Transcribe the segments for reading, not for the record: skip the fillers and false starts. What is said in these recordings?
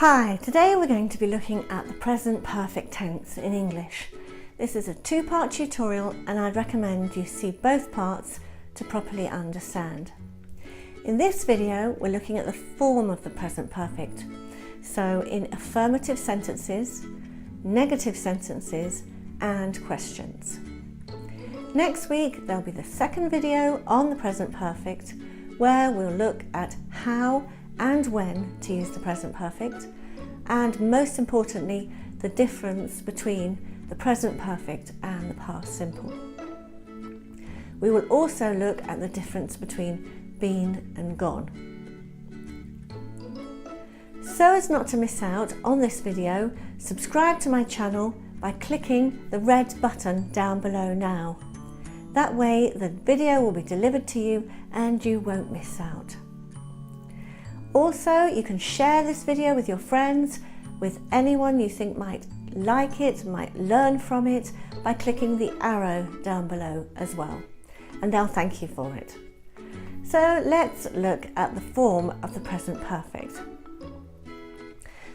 Hi, today we're going to be looking at the present perfect tense in English. This is a two-part tutorial and I'd recommend you see both parts to properly understand. In this video, we're looking at the form of the present perfect. So in affirmative sentences, negative sentences and questions. Next week, there'll be the second video on the present perfect where we'll look at how and when to use the present perfect, and most importantly, the difference between the present perfect and the past simple. We will also look at the difference between been and gone. So as not to miss out on this video, subscribe to my channel by clicking the red button down below now. That way the video will be delivered to you and you won't miss out. Also, you can share this video with your friends, with anyone you think might like it, might learn from it, by clicking the arrow down below as well. And they'll thank you for it. So let's look at the form of the present perfect.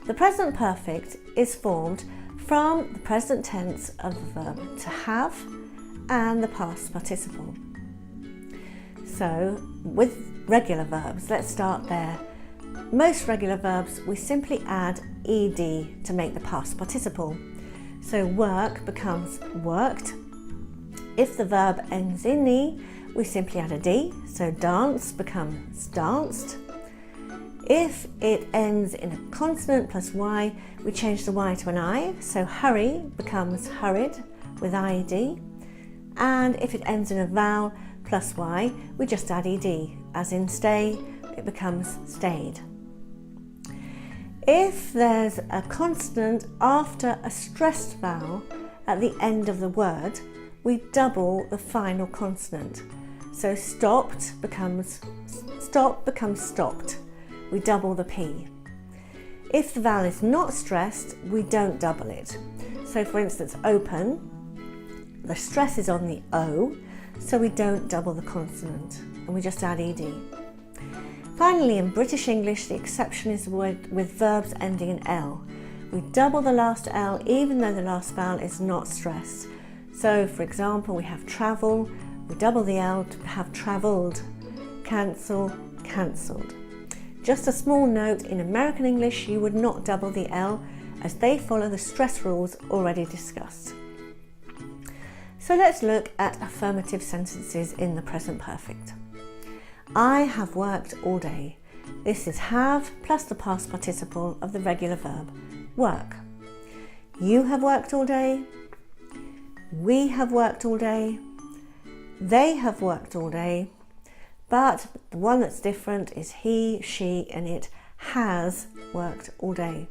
The present perfect is formed from the present tense of the verb to have and the past participle. So with regular verbs, let's start there. Most regular verbs, we simply add ed to make the past participle. So work becomes worked. If the verb ends in e, we simply add a d, so dance becomes danced. If it ends in a consonant plus y, we change the y to an I, so hurry becomes hurried with ied. And if it ends in a vowel plus y, we just add ed, as in stay, it becomes stayed. If there's a consonant after a stressed vowel at the end of the word, we double the final consonant. So stopped becomes stopped. We double the P. If the vowel is not stressed, we don't double it. So for instance, open, the stress is on the O, so we don't double the consonant and we just add ed. Finally, in British English, the exception is with verbs ending in L. We double the last L even though the last vowel is not stressed. So for example, we have travel, we double the L to have travelled, cancel, cancelled. Just a small note, in American English you would not double the L as they follow the stress rules already discussed. So let's look at affirmative sentences in the present perfect. I have worked all day. This is have plus the past participle of the regular verb, work. You have worked all day. We have worked all day. They have worked all day. But the one that's different is he, she, and it has worked all day.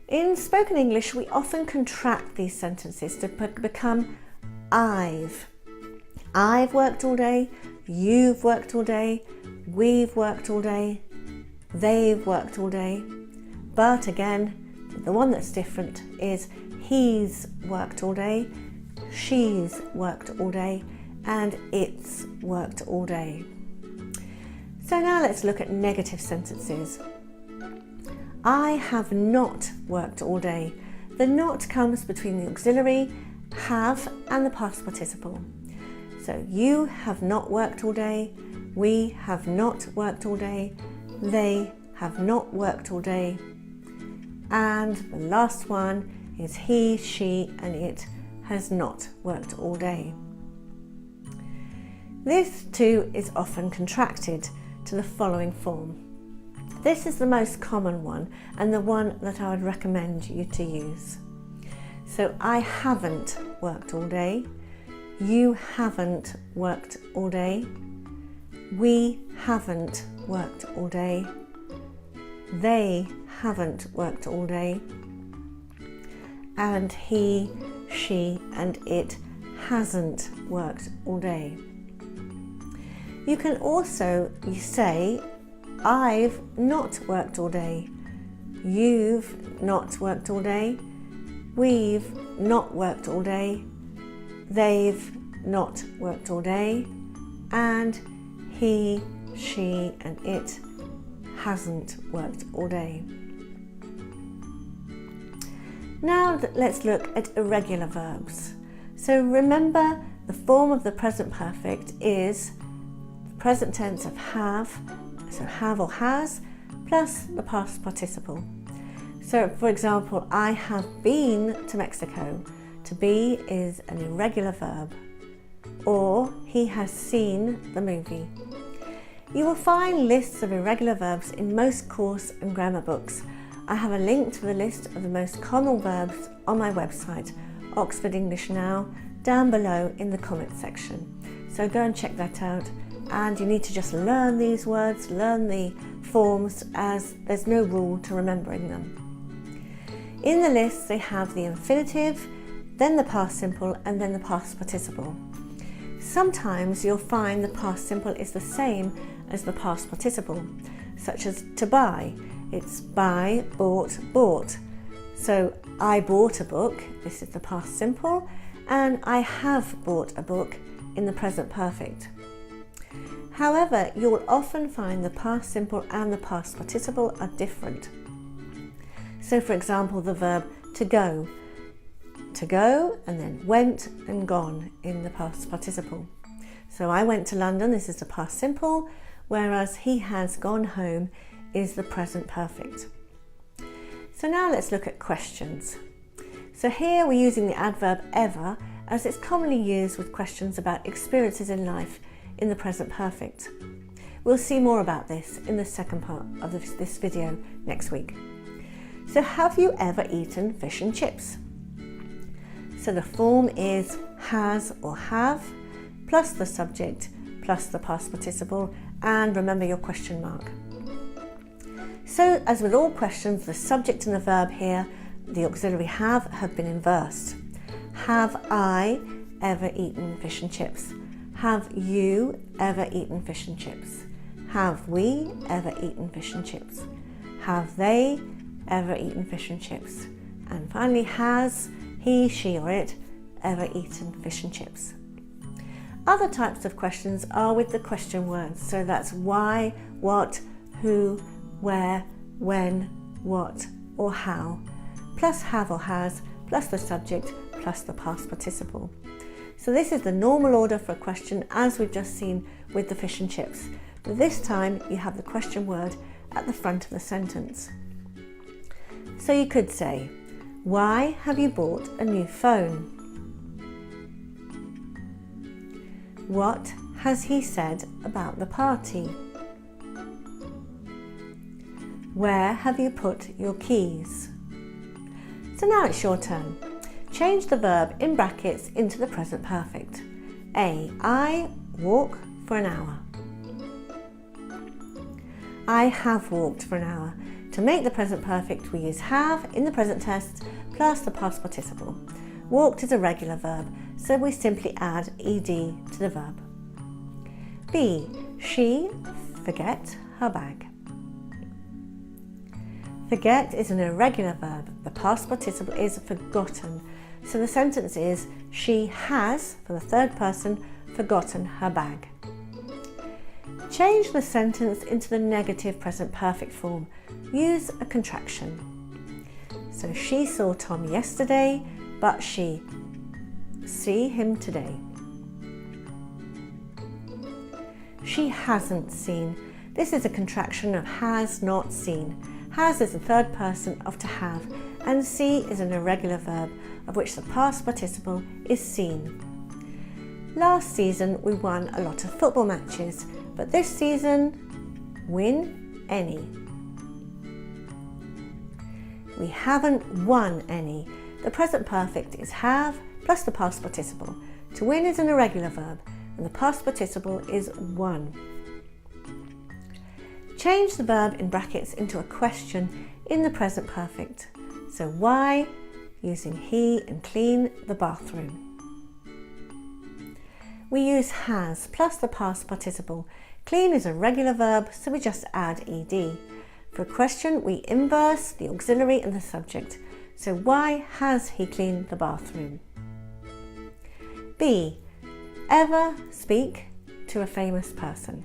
In spoken English, we often contract these sentences to become I've worked all day, you've worked all day, we've worked all day, they've worked all day. But again, the one that's different is he's worked all day, she's worked all day, and it's worked all day. So now let's look at negative sentences. I have not worked all day. The not comes between the auxiliary, have, and the past participle. So you have not worked all day, we have not worked all day, they have not worked all day, and the last one is he, she, and it has not worked all day. This too is often contracted to the following form. This is the most common one and the one that I would recommend you to use. So I haven't worked all day. You haven't worked all day. We haven't worked all day. They haven't worked all day. And he, she, and it hasn't worked all day. You can also say, I've not worked all day. You've not worked all day. We've not worked all day. They've not worked all day, and he, she, and it hasn't worked all day. Now let's look at irregular verbs. So remember, the form of the present perfect is the present tense of have, so have or has, plus the past participle. So for example, I have been to Mexico. To be is an irregular verb. Or he has seen the movie. You will find lists of irregular verbs in most course and grammar books. I have a link to the list of the most common verbs on my website, Oxford English Now, down below in the comments section. So go and check that out. And you need to just learn these words, learn the forms, as there's no rule to remembering them. In the list they have the infinitive, then the past simple, and then the past participle. Sometimes you'll find the past simple is the same as the past participle, such as to buy. It's buy, bought, bought. So I bought a book, this is the past simple, and I have bought a book in the present perfect. However, you'll often find the past simple and the past participle are different. So for example, the verb to go and then went and gone in the past participle. So I went to London, this is the past simple, whereas he has gone home is the present perfect. So now let's look at questions. So here we're using the adverb ever, as it's commonly used with questions about experiences in life in the present perfect. We'll see more about this in the second part of this video next week. So have you ever eaten fish and chips? So the form is has or have, plus the subject, plus the past participle, and remember your question mark. So as with all questions, the subject and the verb here, the auxiliary have been inversed. Have I ever eaten fish and chips? Have you ever eaten fish and chips? Have we ever eaten fish and chips? Have they ever eaten fish and chips? And finally, has he, she or it ever eaten fish and chips? Other types of questions are with the question words. So that's why, what, who, where, when, what or how, plus have or has, plus the subject, plus the past participle. So this is the normal order for a question, as we've just seen with the fish and chips. But this time you have the question word at the front of the sentence. So you could say, why have you bought a new phone? What has he said about the party? Where have you put your keys? So now it's your turn. Change the verb in brackets into the present perfect. A, I walk for an hour. I have walked for an hour. To make the present perfect, we use have in the present tense plus the past participle. Walked is a regular verb, so we simply add ed to the verb. B, she forget her bag. Forget is an irregular verb. The past participle is forgotten. So the sentence is, she has, for the third person, forgotten her bag. Change the sentence into the negative present perfect form. Use a contraction. So she saw Tom yesterday, but she see him today. She hasn't seen. This is a contraction of has not seen. Has is the third person of to have, and see is an irregular verb of which the past participle is seen. Last season we won a lot of football matches, but this season, win any. We haven't won any. The present perfect is have plus the past participle. To win is an irregular verb, and the past participle is won. Change the verb in brackets into a question in the present perfect. So why, using he and clean the bathroom. We use has plus the past participle. Clean is a regular verb, so we just add ed. For a question, we inverse the auxiliary and the subject. So why has he cleaned the bathroom? B, ever speak to a famous person.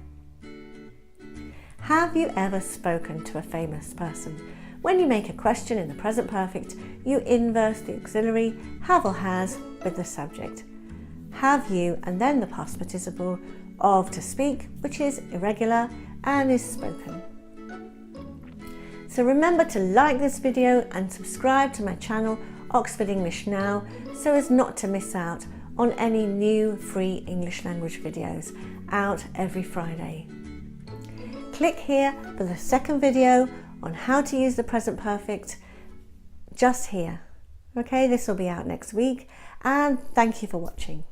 Have you ever spoken to a famous person? When you make a question in the present perfect, you inverse the auxiliary have or has with the subject. Have you and then the past participle of to speak, which is irregular and is spoken. So remember to like this video and subscribe to my channel Oxford English Now so as not to miss out on any new free English language videos out every Friday. Click here for the second video on how to use the present perfect just here. Okay, this will be out next week, and thank you for watching.